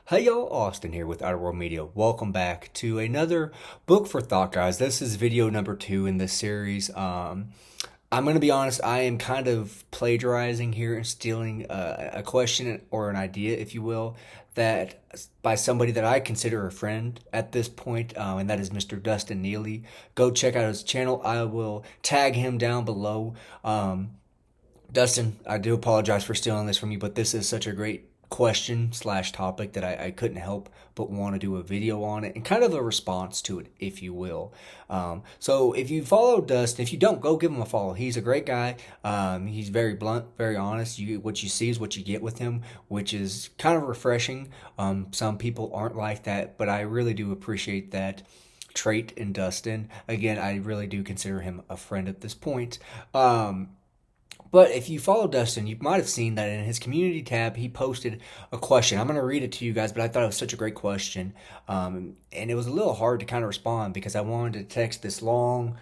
Hey y'all, Austin here with Outer World Media. Welcome back to another Book for Thought, guys. This is video number 2 in this series. I'm going to be honest, I am kind of plagiarizing here and stealing a question or an idea, if you will, that by somebody that I consider a friend at this point, and that is Mr. Dustin Neely. Go check out his channel. I will tag him down below. Dustin, I do apologize for stealing this from you, but this is such a great question slash topic that I couldn't help but want to do a video on it and kind of a response to it, if you will. So if you follow Dustin, if you don't, go give him a follow. He's a great guy. He's very blunt, very honest. What you see is what you get with him, which is kind of refreshing. Some people aren't like that, but I really do appreciate that trait in Dustin. Again, I really do consider him a friend at this point. But if you follow Dustin, you might have seen that in his community tab, he posted a question. I'm going to read it to you guys, but I thought it was such a great question. And it was a little hard to kind of respond because I wanted to text this long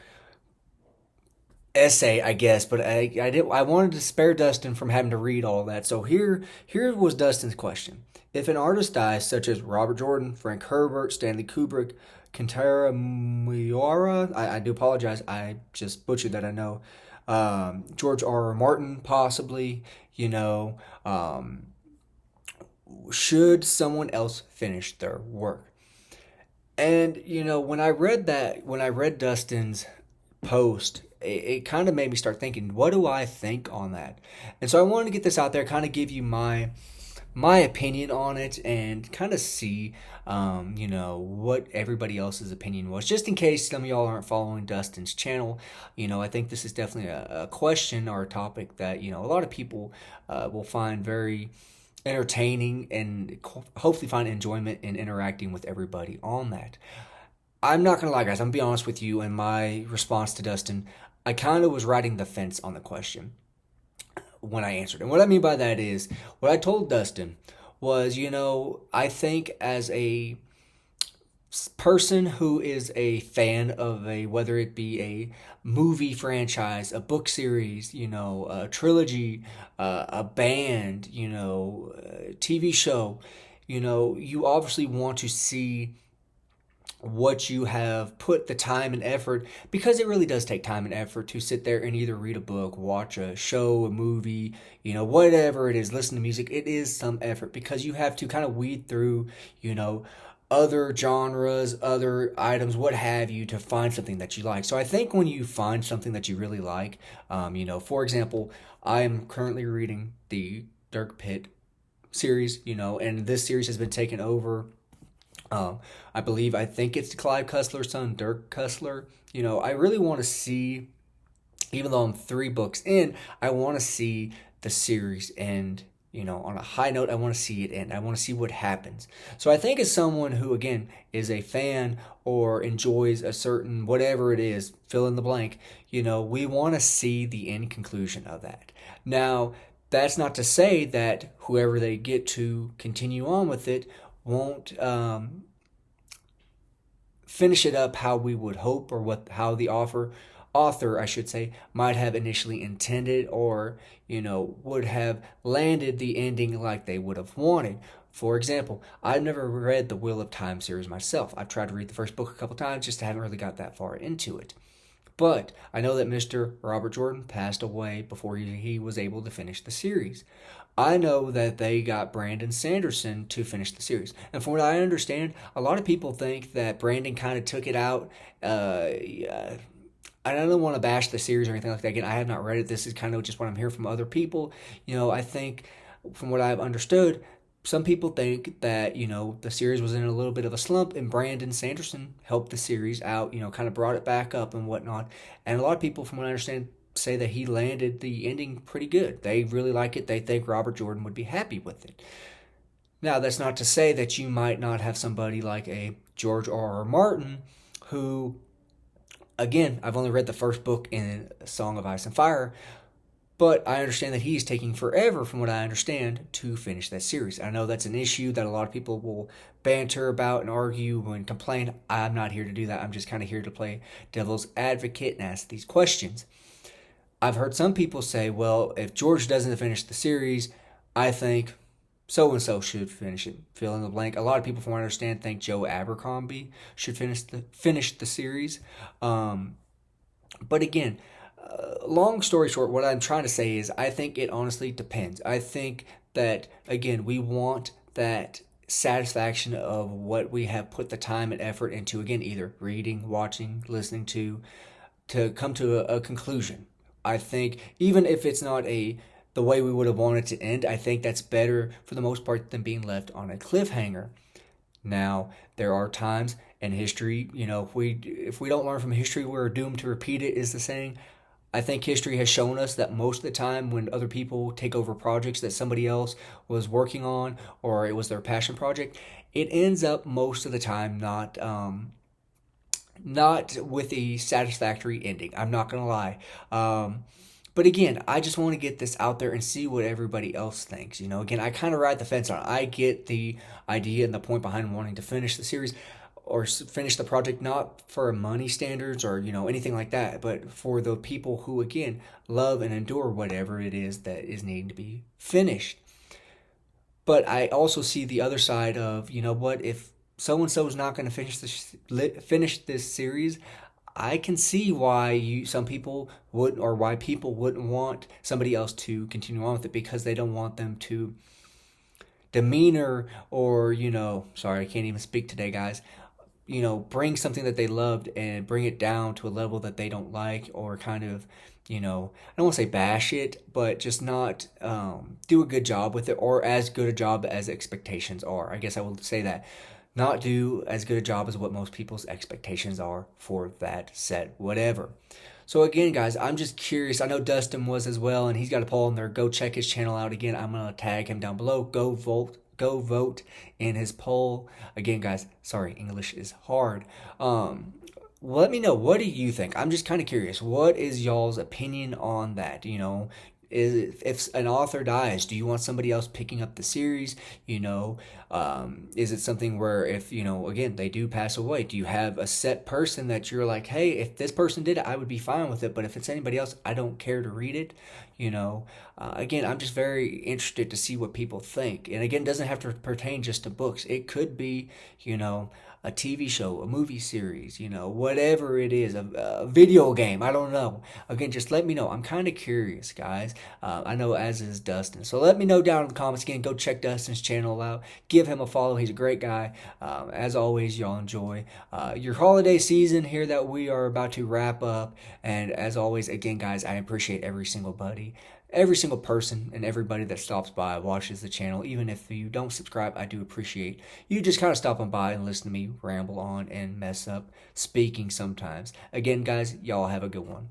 essay, I guess, but I wanted to spare Dustin from having to read all that. So here was Dustin's question. If an artist dies, such as Robert Jordan, Frank Herbert, Stanley Kubrick, Kentaro Miura, I do apologize, I just butchered that, I know. George R. R. Martin, possibly, should someone else finish their work? And, when I read Dustin's post, it kind of made me start thinking, what do I think on that? And so I wanted to get this out there, kind of give you my opinion on it and kind of see, what everybody else's opinion was. Just in case some of y'all aren't following Dustin's channel, I think this is definitely a question or a topic that, a lot of people will find very entertaining and hopefully find enjoyment in interacting with everybody on that. I'm not gonna lie, guys. I'm gonna be honest with you. In my response to Dustin, I kind of was riding the fence on the question when I answered. And what I mean by that is, what I told Dustin was, I think as a person who is a fan of whether it be a movie franchise, a book series, a trilogy, a band, a TV show, you obviously want to see what you have put the time and effort, because it really does take time and effort to sit there and either read a book, watch a show, a movie, whatever it is, listen to music. It is some effort because you have to kind of weed through, other genres, other items, what have you, to find something that you like. So I think when you find something that you really like, for example, I am currently reading the Dirk Pitt series, and this series has been taken over. I think it's Clive Cussler's son, Dirk Cussler. I really want to see, even though I'm 3 books in, I want to see the series end, on a high note. I want to see it end. I want to see what happens. So I think as someone who, again, is a fan or enjoys a certain, whatever it is, fill in the blank, we want to see the end conclusion of that. Now, that's not to say that whoever they get to continue on with it won't finish it up how we would hope, or how the author, I should say, might have initially intended, or would have landed the ending like they would have wanted. For example, I've never read the Wheel of Time series myself. I've tried to read the first book a couple times, just haven't really got that far into it. But I know that Mr. Robert Jordan passed away before he was able to finish the series. I know that they got Brandon Sanderson to finish the series. And from what I understand, a lot of people think that Brandon kind of took it out. I don't want to bash the series or anything like that. Again, I have not read it. This is kind of just what I'm hearing from other people. I think from what I've understood, some people think that, the series was in a little bit of a slump and Brandon Sanderson helped the series out, kind of brought it back up and whatnot. And a lot of people, from what I understand, say that he landed the ending pretty good. They really like it. They think Robert Jordan would be happy with it. Now, that's not to say that you might not have somebody like a George R. R. Martin who, again, I've only read the first book in Song of Ice and Fire, but I understand that he's taking forever, from what I understand, to finish that series. I know that's an issue that a lot of people will banter about and argue and complain. I'm not here to do that. I'm just kind of here to play devil's advocate and ask these questions. I've heard some people say, well, if George doesn't finish the series, I think so and so should finish it. Fill in the blank. A lot of people, from what I understand, think Joe Abercrombie should finish the series. Um, but again, long story short, what I'm trying to say is I think it honestly depends. I think that, again, we want that satisfaction of what we have put the time and effort into, again, either reading, watching, listening to come to a conclusion. I think even if it's not the way we would have wanted to end, I think that's better for the most part than being left on a cliffhanger. Now, there are times in history, if we don't learn from history, we're doomed to repeat it, is the saying. I think history has shown us that most of the time when other people take over projects that somebody else was working on, or it was their passion project, it ends up most of the time not with a satisfactory ending. I'm not gonna lie. But again, I just want to get this out there and see what everybody else thinks. Again, I kind of ride the fence on it. I get the idea and the point behind wanting to finish the series or finish the project, not for money standards or anything like that, but for the people who, again, love and endure whatever it is that is needing to be finished. But I also see the other side of, what, if so and so is not going to finish this series, I can see why some people would, or why people wouldn't want somebody else to continue on with it, because they don't want them to demeanor, or sorry, I can't even speak today, guys. Bring something that they loved and bring it down to a level that they don't like, or kind of, I don't want to say bash it, but just not do a good job with it, or as good a job as expectations are. I guess I will say that. Not do as good a job as what most people's expectations are for that set, whatever. So again, guys, I'm just curious. I know Dustin was as well, and he's got a poll in there. Go check his channel out. Again, I'm gonna tag him down below. Go vote in his poll. Again, guys, sorry, English is hard. Let me know, what do you think? I'm just kind of curious. What is y'all's opinion on that? If an author dies, do you want somebody else picking up the series? Is it something where, if again, they do pass away, do you have a set person that you're like, hey, if this person did it, I would be fine with it, but if it's anybody else, I don't care to read it. Again, I'm just very interested to see what people think, and again, it doesn't have to pertain just to books. It could be a TV show, a movie series, whatever it is, a video game. I don't know. Again, just let me know. I'm kind of curious, guys. I know, as is Dustin. So let me know down in the comments. Again, go check Dustin's channel out. Give him a follow. He's a great guy. As always, y'all enjoy your holiday season here that we are about to wrap up. And as always, again, guys, I appreciate every single person and everybody that stops by, watches the channel. Even if you don't subscribe, I do appreciate you just kind of stopping by and listening to me ramble on and mess up speaking sometimes. Again, guys, y'all have a good one.